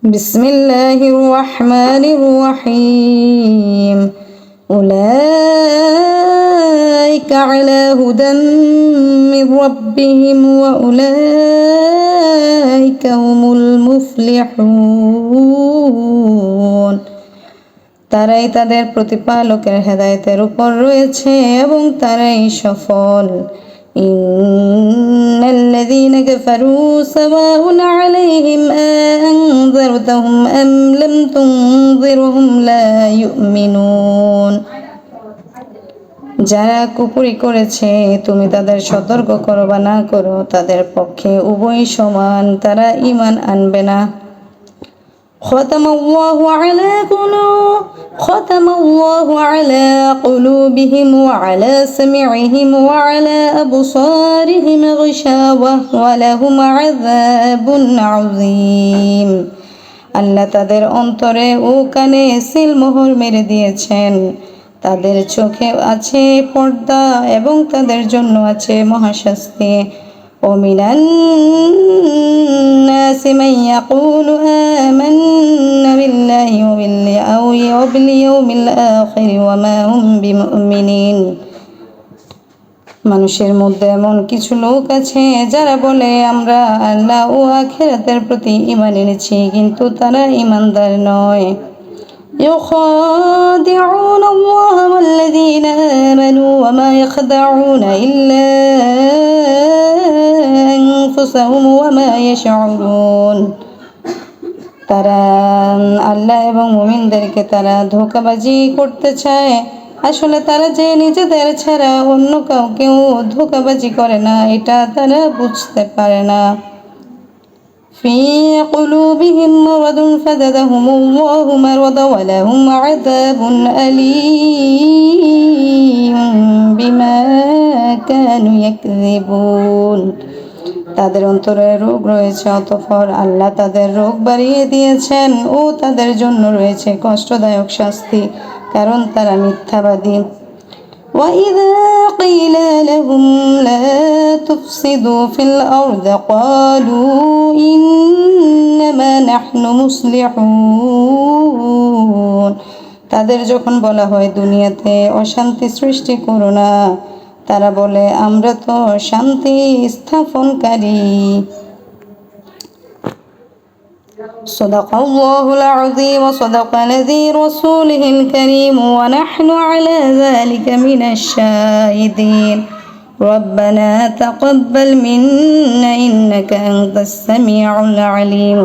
بسم الله الرحمن الرحيم أولئك على هدى من ربهم وأولئك هم المفلحون তারাই তাদের প্রতিপালকের হেদায়েতের উপর রয়েছে এবং তারাই সফল। ইন্নাল্লাযীনা কাফারু সাওয়াউন আলাইহিম আনযারতাহুম আম লাম তুনযিরহুম লা ইউমিনুন। যারা কুফরি করেছে তুমি তাদের সতর্ক করো বা না করো, তাদের পক্ষে উভয় সমান, তারা ঈমান আনবে না। ختم الله على قلوبهم وعلى سمعهم وعلى أبصارهم غشاوة ولهم عذاب عظيم। আল্লাহ তাদের অন্তরে ও কানে সিলমোহর মেরে দিয়েছেন, তাদের চোখে আছে পর্দা এবং তাদের জন্য আছে মহাশাস্তি। ومن الناس من يقول آمنا بالله وباليوم الآخر وما هم بمؤمنين। মানুষের মধ্যে এমন কিছু লোক আছে যারা বলে আমরা আল্লাহ ও আখিরাতের প্রতি ঈমান এনেছি, কিন্তু তারা ঈমানদার নয়। يخادعون الله والذين آمنوا وما يخدعون إلا أنفسهم وما يشعرون। তারা আল্লাহ এবং মুমিনদেরকে তারা ধোঁকাবাজি করতে চায়, আসলে তারা যে নিজেদের ছাড়া অন্য কাউকেও ধোঁকাবাজি করে না, এটা তারা বুঝতে পারে না। في قلوبهم مرض فزادهم الله مرضا ولهم عذاب أليم بما كانوا يكذبون। তাদের অন্তরে রোগ রয়েছে, অতঃপর আল্লাহ তাদের রোগ বাড়িয়ে দিয়েছেন ও তাদের জন্য রয়েছে কষ্টদায়ক শাস্তি, কারণ তারা মিথ্যাবাদী। وإذا قيل لهم لا تفسدوا في الأرض قالوا إنما نحن مصلحون। তাদের যখন বলা হয় দুনিয়াতে অশান্তি সৃষ্টি করো না, তারা বলে আমরা তো শান্তি স্থাপনকারী। صدق الله العظيم وصدق نذير رسوله الكريم ونحن على ذلك من الشاهدين ربنا تقبل منا إنك أنت السميع العليم